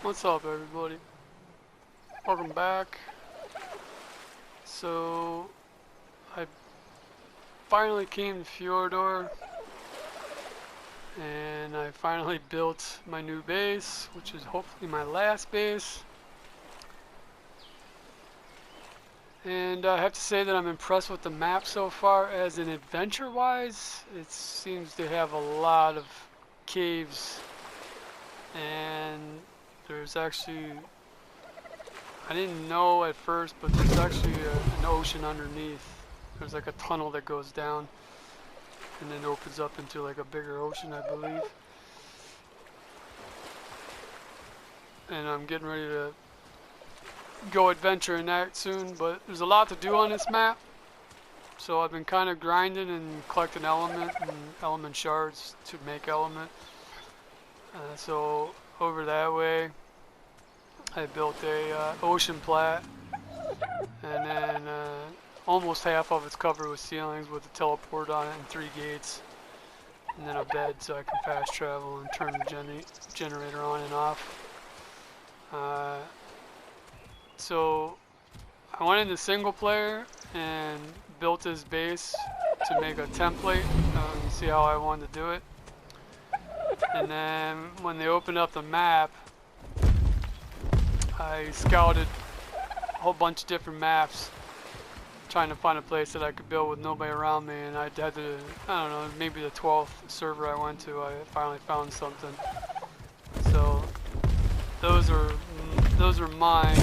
What's up, everybody? Welcome back. So, I finally came to Fjordor, and I finally built my new base, which is hopefully my last base. And I have to say that I'm impressed with the map so far. As in adventure-wise, it seems to have a lot of caves, and there's actually, I didn't know at first, but there's actually an ocean underneath. There's like a tunnel that goes down and then opens up into like a bigger ocean, I believe. And I'm getting ready to go adventure in that soon, but there's a lot to do on this map. So I've been kind of grinding and collecting element shards to make element. So over that way, I built a ocean plat, and then almost half of it's covered with ceilings with a teleport on it and 3 gates, and then a bed so I can fast travel and turn the generator on and off. So I went into single player and built this base to make a template and see how I wanted to do it. And then when they opened up the map, I scouted a whole bunch of different maps trying to find a place that I could build with nobody around me, and I had to, I don't know, maybe the 12th server I went to, I finally found something. So those are mine.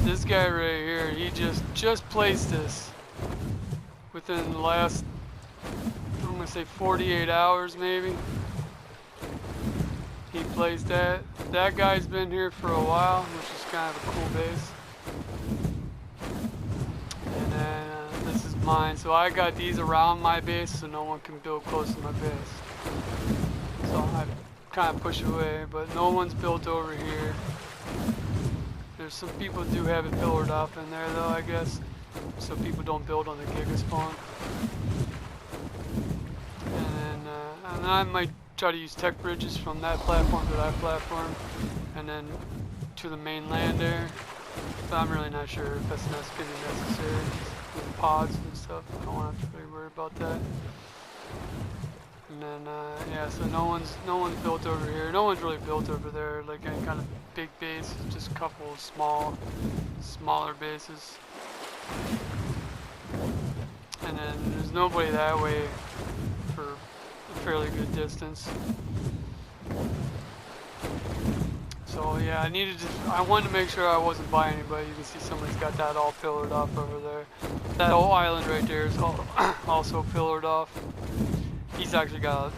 This guy right here, he just placed this within the last, I'm gonna say 48 hours maybe. He plays that. That guy's been here for a while, which is kind of a cool base. And then this is mine. So I got these around my base so no one can build close to my base. So I kind of push away, but no one's built over here. There's some people do have it pillared off in there though, I guess. So people don't build on the Giga spawn. And then I might try to use tech bridges from that platform to that platform, and then to the mainland there. But I'm really not sure if that's not going to be necessary with pods and stuff. I don't want to have to really worry about that. And then yeah, so no one's built over here. No one's really built over there like any kind of big base. Just a couple of smaller bases. And then there's nobody that way for a fairly good distance. So yeah, I wanted to make sure I wasn't by anybody. You can see somebody's got that all pillared off over there. That whole island right there is also pillared off. He's actually got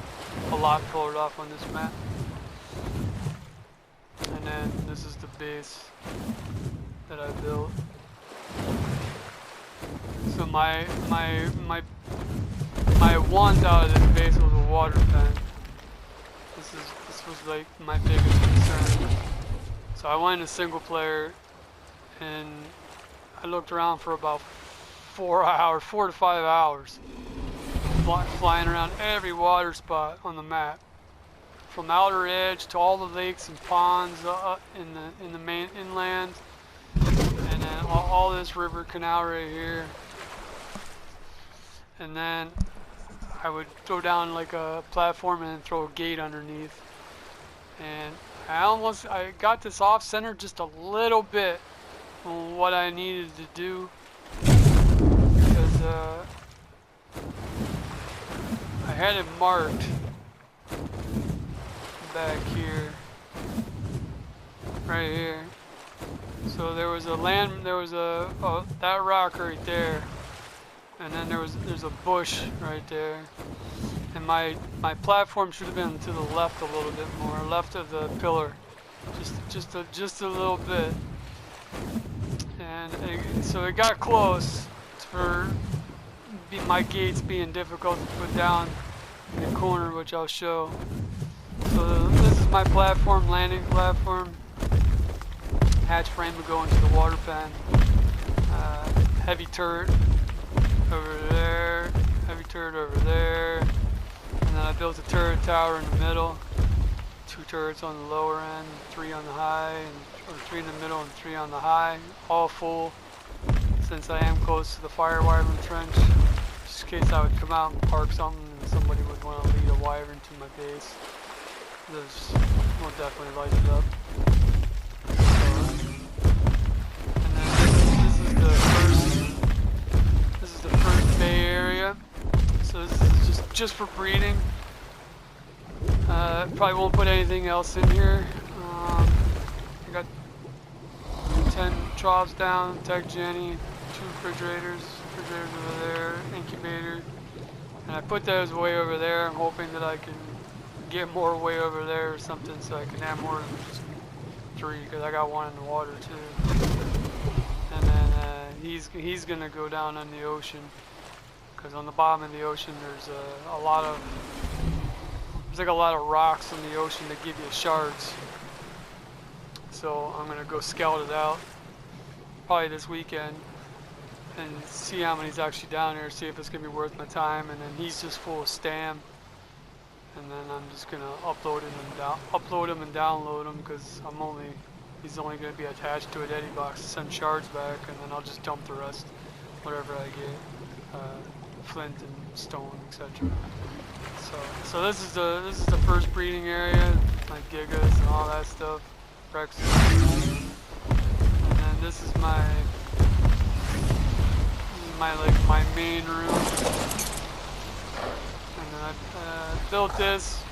a lot pillared off on this map. And then this is the base that I built. So my want out of this base was a water pen. This was like my biggest concern. So I went into single player, and I looked around for about 4 to 5 hours, flying around every water spot on the map, from outer edge to all the lakes and ponds in the main inland, and then all this river canal right here. And then I would throw down like a platform and then throw a gate underneath. And I got this off center just a little bit on what I needed to do, because I had it marked back here, right here. So there was that rock right there. And then there's a bush right there, and my platform should have been to the left a little bit more, left of the pillar, just a little bit. And so it got close for my gates being difficult to put down in the corner, which I'll show. So this is my platform, landing platform. Hatch frame would go into the water pen. Heavy turret over there, heavy turret over there, and then I built a turret tower in the middle 2 turrets on the lower end, 3 on the high, or 3 in the middle and 3 on the high, all full. Since I am close to the fire wyvern trench, just in case I would come out and park something and somebody would want to lead a wyvern to my base, this will definitely light it up. And then this is the first bay area. So this is just for breeding. Probably won't put anything else in here. I got 10 troughs down, tech Jenny, 2 refrigerators over there, incubator. And I put those way over there. I'm hoping that I can get more way over there or something so I can have more than just 3, because I got 1 in the water too. And then he's gonna go down in the ocean, because on the bottom of the ocean there's a lot of rocks in the ocean that give you shards. So I'm gonna go scout it out probably this weekend and see how many's actually down here, see if it's gonna be worth my time. And then he's just full of stam, and then I'm just gonna upload him and download him, because he's only gonna be attached to a Eddy box to send shards back, and then I'll just dump the rest, whatever I get, flint and stone, etc. So this is the first breeding area, like gigas and all that stuff, Rexes. And then this is my main room. And then I built this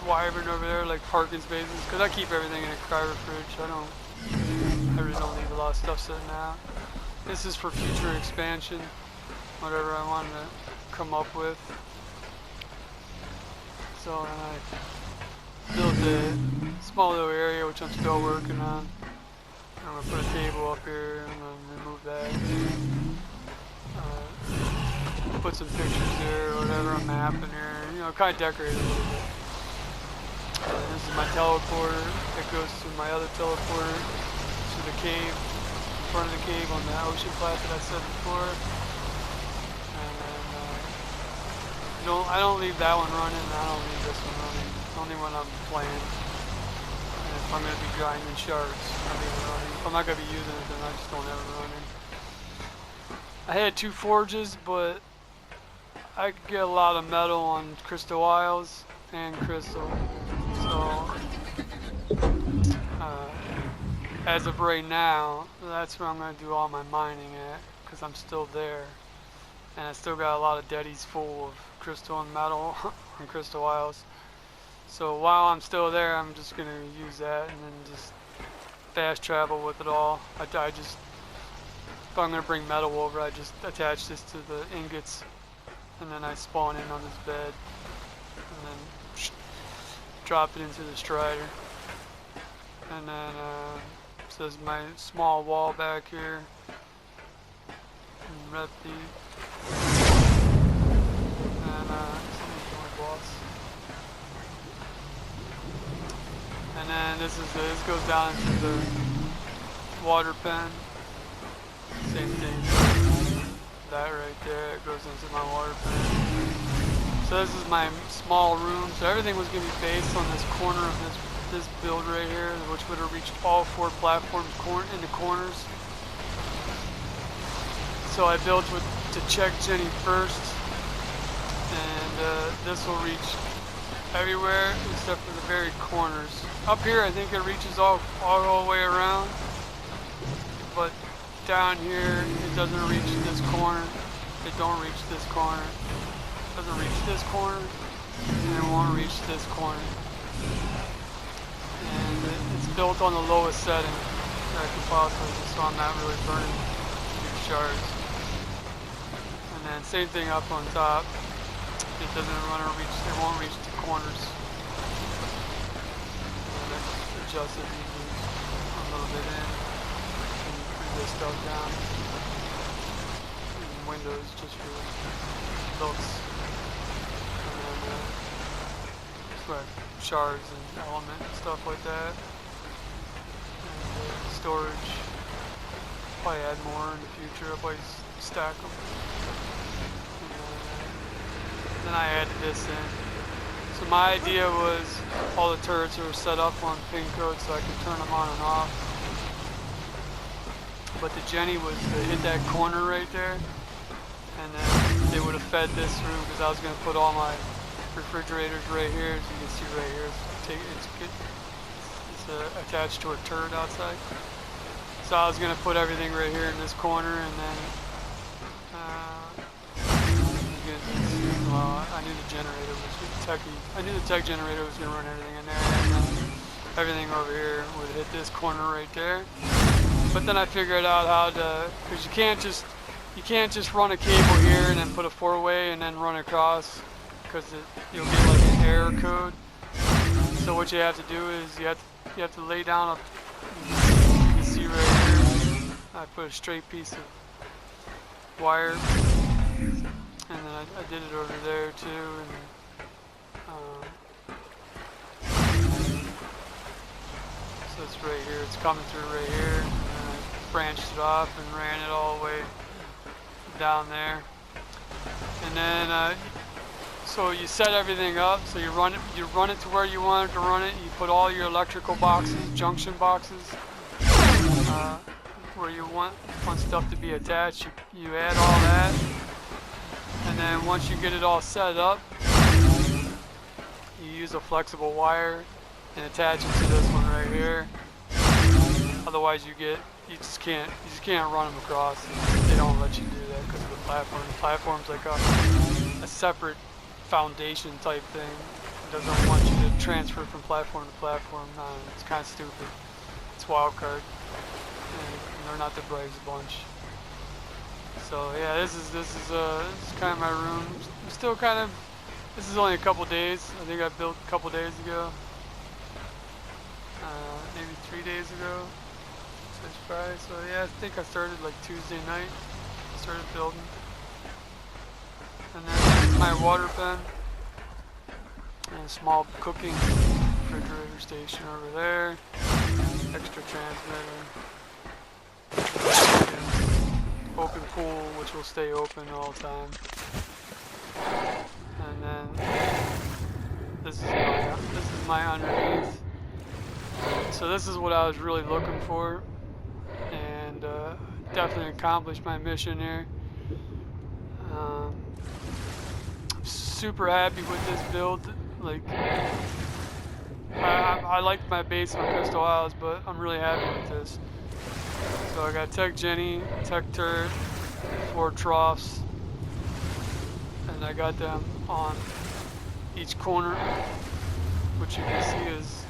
wyvern over there, like parking spaces, because I keep everything in a cryo fridge. I really don't leave a lot of stuff sitting out. This is for future expansion, whatever I want to come up with. So then I built a small little area, which I'm still working on. I'm going to put a table up here, I'm going to remove that. Put some pictures there, or whatever, a map in here, kind of decorate it a little bit. This is my teleporter that goes to my other teleporter, to the cave, in front of the cave on the ocean plat that I said before. And then I don't leave that one running, and I don't leave this one running. Only when I'm playing. And if I'm going to be grinding shards, I leave it running. If I'm not going to be using it, then I just don't have it running. I had 2 forges, but I could get a lot of metal on crystal isles and crystal. So, as of right now, that's where I'm going to do all my mining at, because I'm still there. And I still got a lot of deadies full of crystal and metal and crystal isles. So while I'm still there, I'm just going to use that and then just fast travel with it all. If I'm going to bring metal over, I just attach this to the ingots, and then I spawn in on this bed, and then drop it into the strider. And then, so there's my small wall back here. And rep the, and and then this goes down into the water pen. Same thing. That right there, it goes into my water pen. So this is my small room. So everything was going to be based on this corner of this build right here, which would have reached all 4 platforms in the corners. So I built to check Jenny first, and this will reach everywhere except for the very corners. Up here, I think it reaches all the way around, but down here, it doesn't reach this corner. It don't reach this corner. It doesn't reach this corner, and it won't reach this corner. And it's built on the lowest setting that I could possibly, so I'm not really burning these shards. And then same thing up on top. It won't reach the corners. And then adjust it easily a little bit in. This stuff down. And windows just for looks. And then shards and element and stuff like that. And storage. Probably add more in the future. I'll probably stack them. And then I added this in. So my idea was all the turrets were set up on pin code so I could turn them on and off. But the Jenny was to hit that corner right there, and then they would have fed this through because I was going to put all my refrigerators right here. As you can see right here, it's attached to a turret outside. So I was going to put everything right here in this corner, and then well, I knew the generator was techie. I knew the tech generator was going to run everything in there, and then everything over here would hit this corner right there. But then I figured out how to, because you can't just run a cable here and then put a 4-way and then run across, because you'll get like an error code. So what you have to do is you have to lay down you can see right here, I put a straight piece of wire, and then I did it over there too, and so it's right here, it's coming through right here, and then I branched it off and ran it all the way down there. And then so you set everything up, so you run it to where you want it to run it. You put all your electrical boxes, junction boxes, where you want stuff to be attached. You add all that, and then once you get it all set up, you use a flexible wire and attach it to this one right here. Otherwise, you just can't run them across. They don't let you do that because of the platform. The platform's like a separate foundation type thing. It doesn't want you to transfer from platform to platform. It's kind of stupid. It's Wildcard, and they're not the brightest bunch. So yeah, this is kind of my room. I'm still kind of. This is only a couple days. I think I built a couple days ago. Maybe 3 days ago. So it's Friday. So yeah, I think I started like Tuesday night. Started building. And then my water pen. And a small cooking refrigerator station over there. Extra transmitter. Open pool, which will stay open all the time. And then this is my underneath. So this is what I was really looking for, and definitely accomplished my mission here. Super happy with this build. Like I liked my base on Crystal Isles, but I'm really happy with this. So I got Tech Jenny, Tech Turret, 4 troughs, and I got them on each corner, which you can see is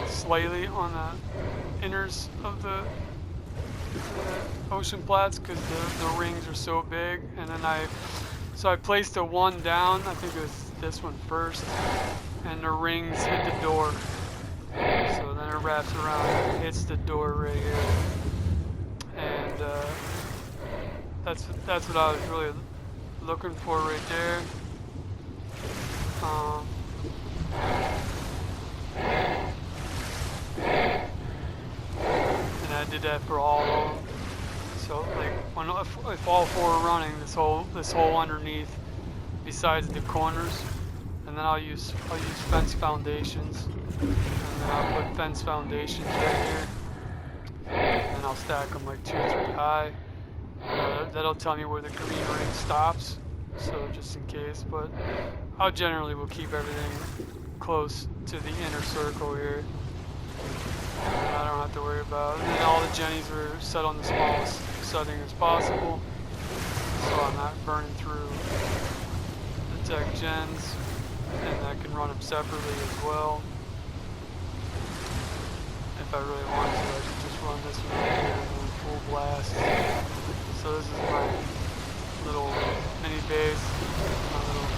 slightly on the inners of the ocean plats because the rings are so big. And then I placed a 1 down, I think it was this one first, and the rings hit the door. So then it wraps around and hits the door right here. And that's what I was really looking for right there. And I did that for all of them. So like if all 4 are running, this whole underneath, besides the corners, and then I'll use fence foundations, and then I'll put fence foundations right here, and I'll stack them like 2 or 3 high. That'll tell me where the green ring stops, so just in case. But I generally will keep everything close to the inner circle here. And I don't have to worry about it. And then all the jennies are set on the smallest setting as possible, so I'm not burning through the tech gens, and I can run them separately as well. If I really want to, I can just run this one right here and then full blast. So this is my little mini base, my little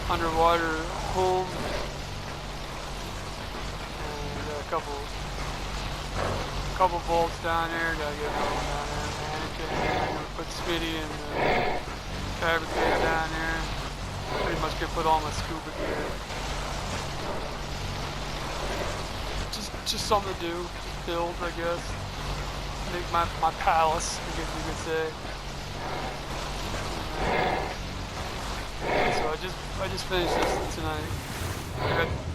underwater home, and a couple bolts down there. Gotta get another one down there. Mannequin. I'm gonna put Smitty and the fabricator down there. Pretty much gonna put all my scuba gear. Just something to do, build, I guess. Make my palace, I guess you could say. I just finished this tonight.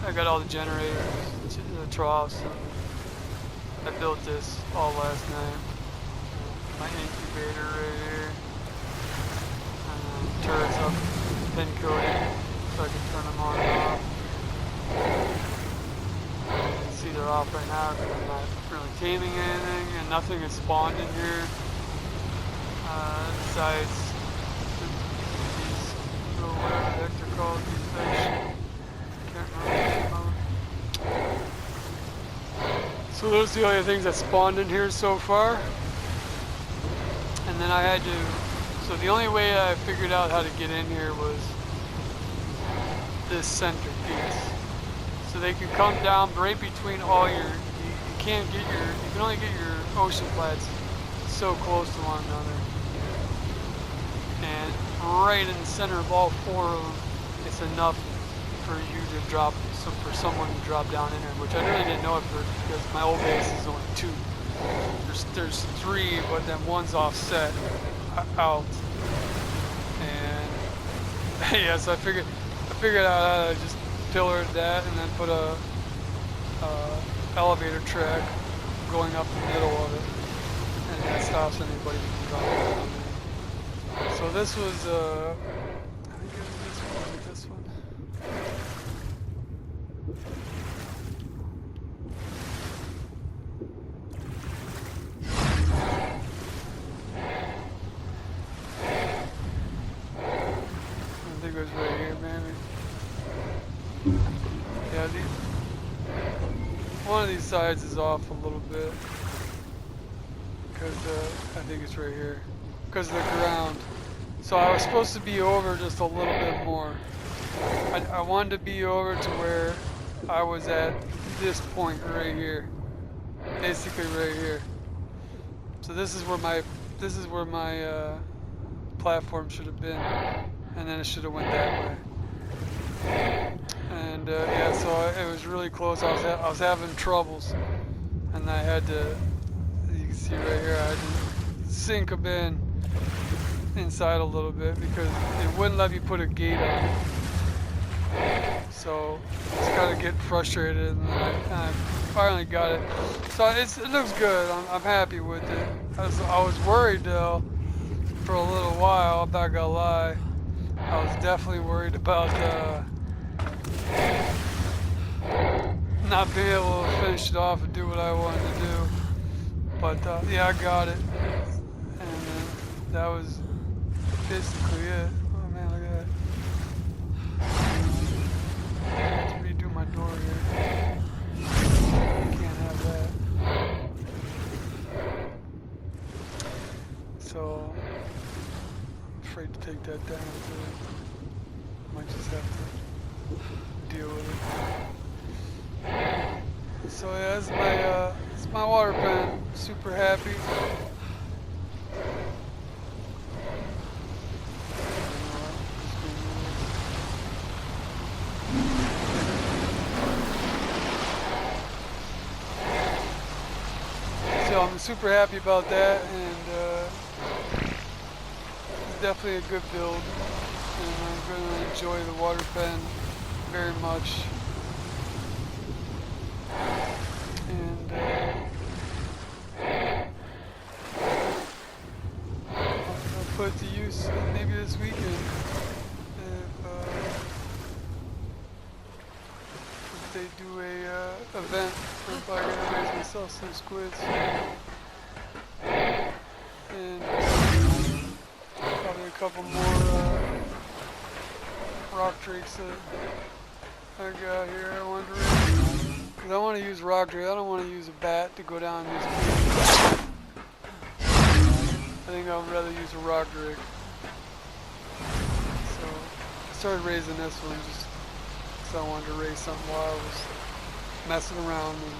I got all the generators, the troughs, and I built this all last night. My incubator right here, and then turrets up, pin coated, so I can turn them on and off. You can see they're off right now because I'm not really taming anything, and nothing is spawned in here besides these little whatever the heck they're called, these fish. Can't remember. So those are the only things that spawned in here so far. And then I had to, so the only way I figured out how to get in here was this center piece. So they can come down right between all your, you can't get your, you can only get your ocean plats so close to one another. And right in the center of all four of them, it's enough for you to drop, so for someone to drop down in there, which I really didn't know at first because my old base is only 2. There's 3, but then one's offset out. And yeah, so I figured out how to just pillar that and then put a elevator track going up the middle of it, and that stops anybody from dropping down there. So this was I think it was this one. I think it was right here, maybe. Yeah, one of these sides is off a little bit because I think it's right here because of the ground. So I was supposed to be over just a little bit more. I wanted to be over to where I was at this point right here, basically right here. So this is where my platform should have been, and then it should have went that way. And yeah, so it was really close. I was having troubles, and I had to. You can see right here, I had to sink a bin inside a little bit because it wouldn't let me put a gate on it. So it's kind of getting frustrated, and I finally got it. So it looks good. I'm happy with it. I was worried though for a little while. I'm not gonna lie. I was definitely worried about not being able to finish it off and do what I wanted to do. But yeah, I got it, and that was basically it. Oh man, look at that. Let's redo my door here. Can't have that. So I'm afraid to take that down. Might just have to deal with it. So yeah, it's my water pen. Super happy. So I'm super happy about that, and it's definitely a good build, and I'm going to enjoy the water pen very much. And I'll put it to use maybe this weekend if they do a event where I'm gonna raise myself some squids, and probably a couple more rock drakes that I got here. I wonder. I want to use rock drake. I don't want to use a bat to go down these caves. I think I would rather use a rock drake. So I started raising this one just because I wanted to raise something while I was messing around and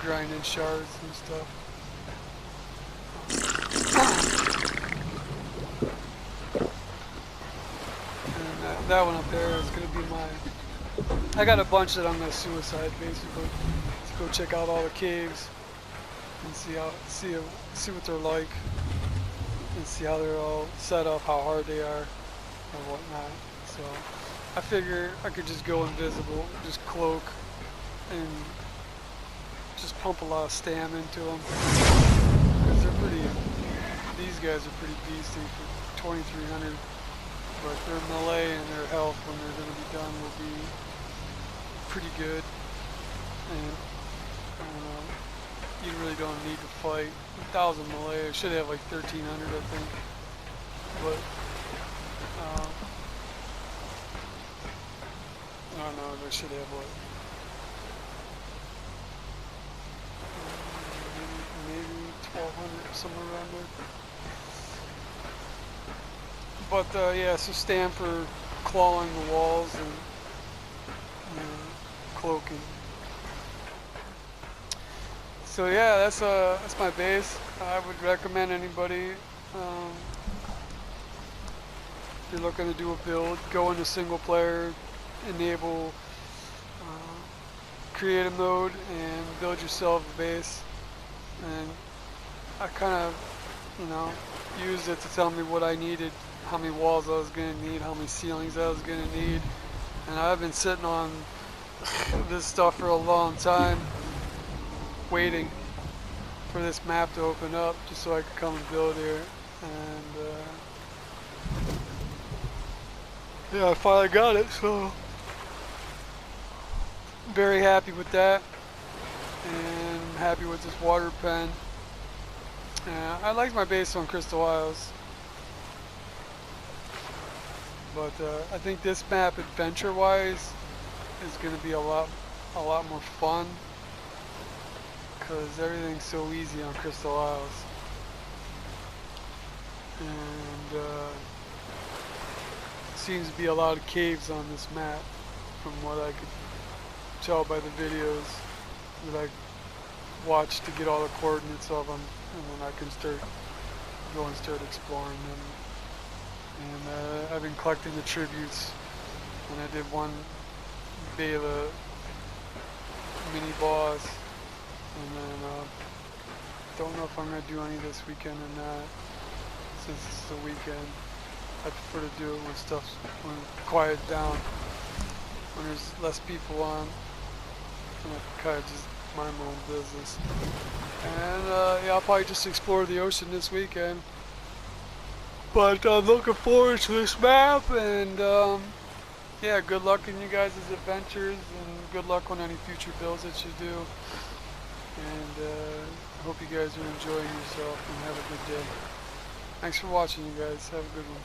grinding shards and stuff. And that one up there is going to be my... I got a bunch that I'm gonna suicide basically. Let's go check out all the caves and see what they're like, and see how they're all set up, how hard they are, and whatnot. So I figure I could just go invisible, just cloak, and just pump a lot of stam into them. Because they're pretty, these guys are pretty beasty for 2300. But their melee and their health when they're going to be done will be pretty good. And you really don't need to fight. 1,000 melee, I should have like 1,300 I think. But, I don't know, I should have what? Maybe 1,200, somewhere around there. But yeah, so stand for clawing the walls and cloaking. So yeah, that's my base. I would recommend anybody if you're looking to do a build, go into single player, enable creative mode, and build yourself a base. And I kind of, used it to tell me what I needed, how many walls I was going to need, how many ceilings I was going to need. And I've been sitting on this stuff for a long time, waiting for this map to open up just so I could come and build here. And yeah, I finally got it, so very happy with that, and happy with this water pen. I like my base on Crystal Isles, but I think this map, adventure-wise, is going to be a lot more fun because everything's so easy on Crystal Isles. And seems to be a lot of caves on this map, from what I could tell by the videos that I watched to get all the coordinates of them, and then I can go and start exploring them. And I've been collecting the tributes, and I did one Bela mini boss, and then don't know if I'm going to do any this weekend or not, since it's the weekend. I prefer to do it when it's quiet down, when there's less people on, and I kind of just mind my own business. And yeah, I'll probably just explore the ocean this weekend. But I'm looking forward to this map, and yeah, good luck in you guys' adventures, and good luck on any future builds that you do. And I hope you guys are enjoying yourself and have a good day. Thanks for watching, you guys. Have a good one.